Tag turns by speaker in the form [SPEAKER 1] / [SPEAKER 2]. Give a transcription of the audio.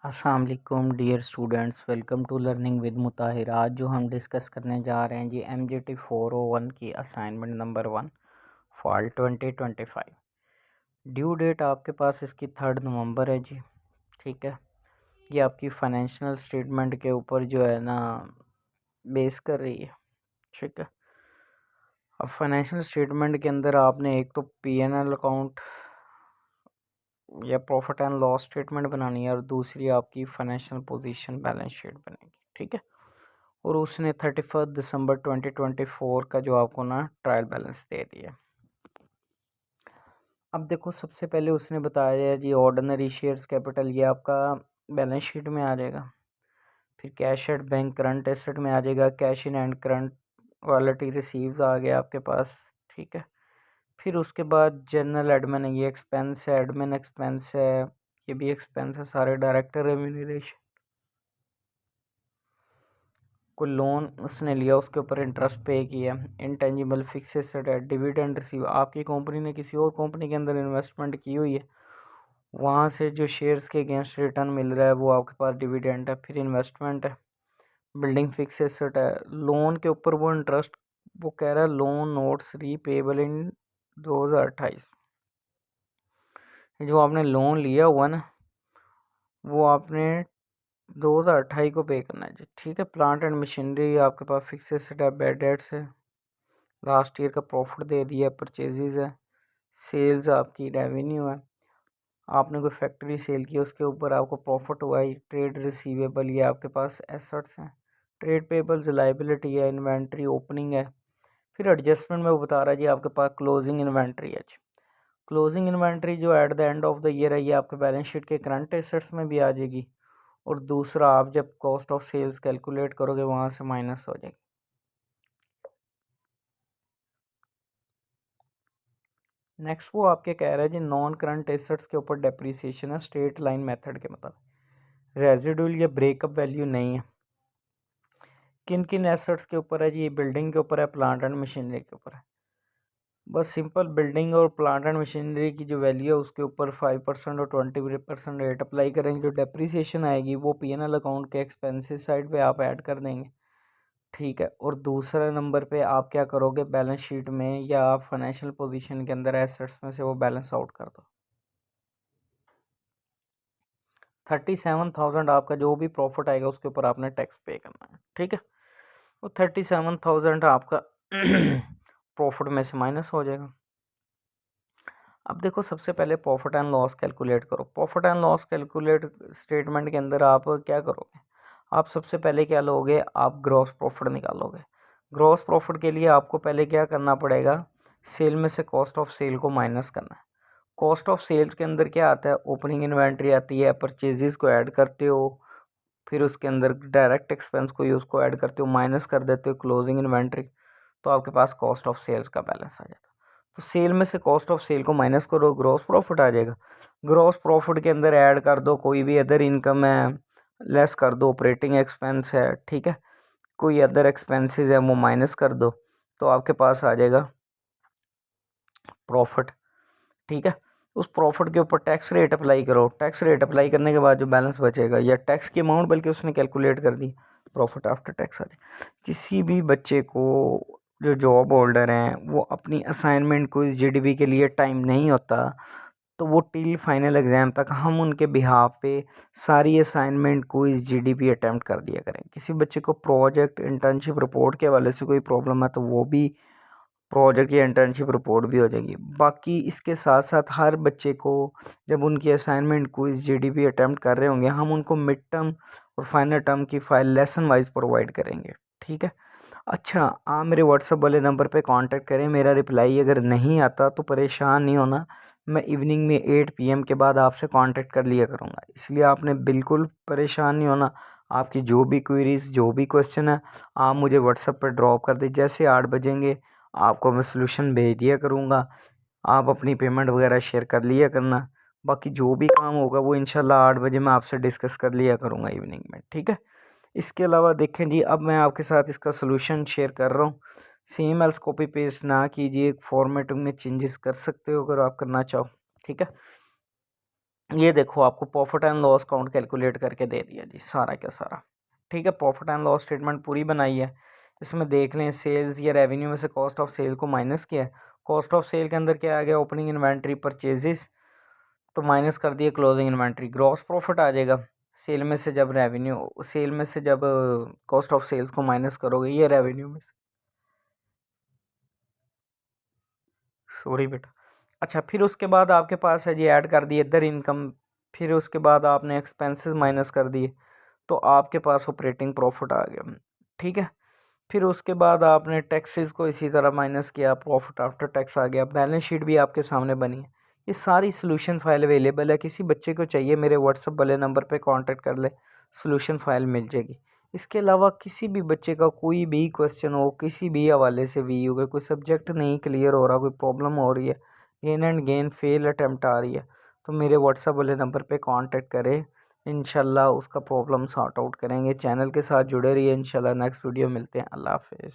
[SPEAKER 1] अस्सलाम वालेकुम dear students, welcome to learning with Mutahir. आज जो हम डिस्कस करने जा रहे हैं जी MGT 401 की assignment number 1 fall 2025। Due date आपके पास इसकी 3 नवंबर है जी। ठीक है, ये आपकी फाइनेंशियल स्टेटमेंट के ऊपर जो है ना बेस कर रही है। ठीक है, अब फाइनेंशियल स्टेटमेंट के अंदर आपने एक तो P&L अकाउंट या प्रॉफिट एंड लॉस स्टेटमेंट बनानी है और दूसरी आपकी फाइनेंशियल पोजीशन बैलेंस शीट बनेगी। ठीक है, और उसने 31 दिसंबर 2024 का जो आपको ना ट्रायल बैलेंस दे दिया। अब देखो, सबसे पहले उसने बताया है जी ऑर्डिनरी शेयर्स कैपिटल, ये आपका बैलेंस शीट में आ जाएगा। फिर cash at bank current asset में आ जाएगा, cash in hand current quality receives आ गया आपके पास। ठीक है, फिर उसके बाद जनरल एडमिन, ये एक्सपेंस है, एडमिन एक्सपेंस है, ये भी एक्सपेंस है सारे। डायरेक्टर रेम्यूनरेशन, कोई लोन उसने लिया उसके ऊपर इंटरेस्ट पे किया। इंटेंजिबल फिक्स एसेट है, डिविडेंड रिसीव, आपकी कंपनी ने किसी और कंपनी के अंदर इन्वेस्टमेंट की हुई है, वहाँ से जो शेयर्स के अगेंस्ट रिटर्न मिल रहा है वो आपके पास डिविडेंड है। फिर इन्वेस्टमेंट है, बिल्डिंग फिक्स एसेट है। लोन के ऊपर वो इंटरेस्ट, वो कह रहा है लोन नोट्स रीपेबल इन 2028। जो आपने लोन लिया हुआ ना वो आपने 2028 को पे करना है जी। ठीक है, प्लांट एंड मशीनरी आपके पास फिक्स एसेट है, बैड डेट्स है, लास्ट ईयर का प्रॉफिट दे दिया, परचेजेस है, सेल्स आपकी रेवेन्यू है, आपने कोई फैक्ट्री सेल की उसके ऊपर आपको प्रॉफिट हुआ है। ट्रेड रिसीवेबल, ये आपके पास एसेट्स हैं। ट्रेड पेबल्स लाइबिलिटी है, इन्वेंट्री ओपनिंग है। फिर एडजस्टमेंट में वो बता रहा है जी आपके पास क्लोजिंग इन्वेंट्री है। क्लोजिंग इन्वेंट्री जो at the end of the year है, ये आपके बैलेंस शीट के करंट एसेट्स में भी आ जाएगी, और दूसरा आप जब कॉस्ट ऑफ सेल्स कैलकुलेट करोगे वहाँ से माइनस हो जाएगी। नेक्स्ट वो आपके कह रहे हैं जी नॉन करंट एसेट्स के ऊपर डेप्रिसिएशन है स्ट्रेट लाइन मेथड के मुताबिक। रेजिडुअल या ब्रेकअप वैल्यू नहीं है। किन किन एसेट्स के ऊपर है जी? ये बिल्डिंग के ऊपर है, प्लांट एंड मशीनरी के ऊपर है। बस सिंपल बिल्डिंग और प्लांट एंड मशीनरी की जो वैल्यू है उसके ऊपर 5% और 20% रेट अप्लाई करेंगे। जो डेप्रिसिएशन आएगी वो P&L अकाउंट के एक्सपेंसेस साइड पे आप ऐड कर देंगे। ठीक है, और दूसरे नंबर पे आप क्या करोगे, बैलेंस शीट में या आप फाइनेंशियल पोजीशन के अंदर एसेट्स में से वो बैलेंस आउट कर दो। 37,000 आपका जो भी प्रॉफिट आएगा उसके ऊपर आपने टैक्स पे करना है। ठीक है, वो 37,000 आपका प्रॉफिट में से माइनस हो जाएगा। अब देखो, सबसे पहले प्रॉफिट एंड लॉस कैलकुलेट करो। Profit and loss calculate statement के अंदर आप क्या करोगे, आप सबसे पहले क्या लोगे, आप ग्रॉस प्रॉफिट निकालोगे। ग्रॉस प्रॉफिट के लिए आपको पहले क्या करना पड़ेगा, सेल में से कॉस्ट ऑफ सेल को माइनस करना है। कॉस्ट ऑफ सेल्स के अंदर क्या आता है, ओपनिंग इन्वेंट्री आती है, परचेजेस को ऐड करते हो, फिर उसके अंदर डायरेक्ट एक्सपेंस को उसको ऐड करते हो, माइनस कर देते हो क्लोजिंग इन्वेंट्री, तो आपके पास कॉस्ट ऑफ सेल्स का बैलेंस आ जाएगा। तो सेल में से कॉस्ट ऑफ सेल को माइनस करो, ग्रॉस प्रॉफिट आ जाएगा। ग्रॉस प्रॉफिट के अंदर ऐड कर दो कोई भी अदर इनकम है, लेस कर दो ऑपरेटिंग एक्सपेंस है। ठीक है, कोई अदर एक्सपेंसेस है वो माइनस कर दो, तो आपके पास आ जाएगा प्रॉफिट। ठीक है, उस प्रॉफिट के ऊपर टैक्स रेट अप्लाई करो। टैक्स रेट अप्लाई करने के बाद जो बैलेंस बचेगा या टैक्स की अमाउंट बल्कि उसने कैलकुलेट कर दी, प्रॉफिट आफ्टर टैक्स आ जाए। किसी भी बच्चे को जो जॉब होल्डर हैं वो अपनी असाइनमेंट को इस GDP के लिए टाइम नहीं होता, तो वो टिल फाइनल एग्ज़ाम तक हम उनके बिहाफ पे सारी असाइनमेंट को इस GDP अटैम्प्ट कर दिया करें। किसी बच्चे को प्रोजेक्ट इंटर्नशिप रिपोर्ट के हवाले से कोई प्रॉब्लम है तो वो भी प्रोजेक्ट या इंटर्नशिप रिपोर्ट भी हो जाएगी। बाकी इसके साथ साथ हर बच्चे को जब उनकी असाइनमेंट क्विज GDP अटैम्प्ट कर रहे होंगे, हम उनको मिड टर्म और फाइनल टर्म की फाइल लेसन वाइज प्रोवाइड करेंगे। ठीक है, अच्छा, आप मेरे व्हाट्सअप वाले नंबर पे कांटेक्ट करें। मेरा रिप्लाई अगर नहीं आता तो परेशान नहीं होना, मैं इवनिंग में 8 PM के बाद आपसे कांटेक्ट कर लिया करूँगा, इसलिए आपने बिल्कुल परेशान नहीं होना। आपकी जो भी क्वेरीज, जो भी क्वेश्चन है, आप मुझे व्हाट्सअप पर ड्रॉप कर दीजिए। जैसे 8 बजेंगे आपको मैं सलूशन भेज दिया करूँगा, आप अपनी पेमेंट वगैरह शेयर कर लिया करना। बाकी जो भी काम होगा वो इंशाल्लाह 8 बजे मैं आपसे डिस्कस कर लिया करूँगा इवनिंग में। ठीक है, इसके अलावा देखें जी, अब मैं आपके साथ इसका सलूशन शेयर कर रहा हूँ। सेम एल्स कॉपी पेस्ट ना कीजिए, फॉर्मेटिंग में चेंजेस कर सकते हो अगर आप करना चाहो। ठीक है, ये देखो आपको profit and loss account calculate करके दे दिया जी सारा का सारा। ठीक है, प्रॉफिट एंड लॉस स्टेटमेंट पूरी बनाई है। इसमें देख लें सेल्स या रेवेन्यू में से कॉस्ट ऑफ सेल को माइनस किया है। कॉस्ट ऑफ सेल के अंदर क्या आ गया, ओपनिंग इन्वेंट्री परचेजेस, तो माइनस कर दिए क्लोजिंग इन्वेंट्री। ग्रॉस प्रॉफिट आ जाएगा सेल में से, जब रेवेन्यू सेल में से जब कॉस्ट ऑफ सेल्स को माइनस करोगे, ये रेवेन्यू में से, सॉरी बेटा। अच्छा, फिर उसके बाद आपके पास है जी ऐड कर दिए अदर इनकम। फिर उसके बाद आपने एक्सपेंसेस माइनस कर दिए, तो आपके पास ऑपरेटिंग प्रॉफिट आ गया। ठीक है, फिर उसके बाद आपने टैक्सेस को इसी तरह माइनस किया, प्रॉफिट आफ्टर टैक्स आ गया। बैलेंस शीट भी आपके सामने बनी है। ये सारी सोल्यूशन फाइल अवेलेबल है, किसी बच्चे को चाहिए मेरे व्हाट्सअप वाले नंबर पे कांटेक्ट कर ले, सोल्यूशन फाइल मिल जाएगी। इसके अलावा किसी भी बच्चे का कोई भी क्वेश्चन हो, किसी भी हवाले से भी हो, कोई सब्जेक्ट नहीं क्लियर हो रहा, कोई प्रॉब्लम हो रही है, again and again fail attempt आ रही है, तो मेरे व्हाट्सअप वाले नंबर पे कांटेक्ट करें। इंशाल्लाह उसका प्रॉब्लम सॉर्ट आउट करेंगे। चैनल के साथ जुड़े रहिए। इंशाल्लाह नेक्स्ट वीडियो मिलते हैं। अल्लाह हाफिज़।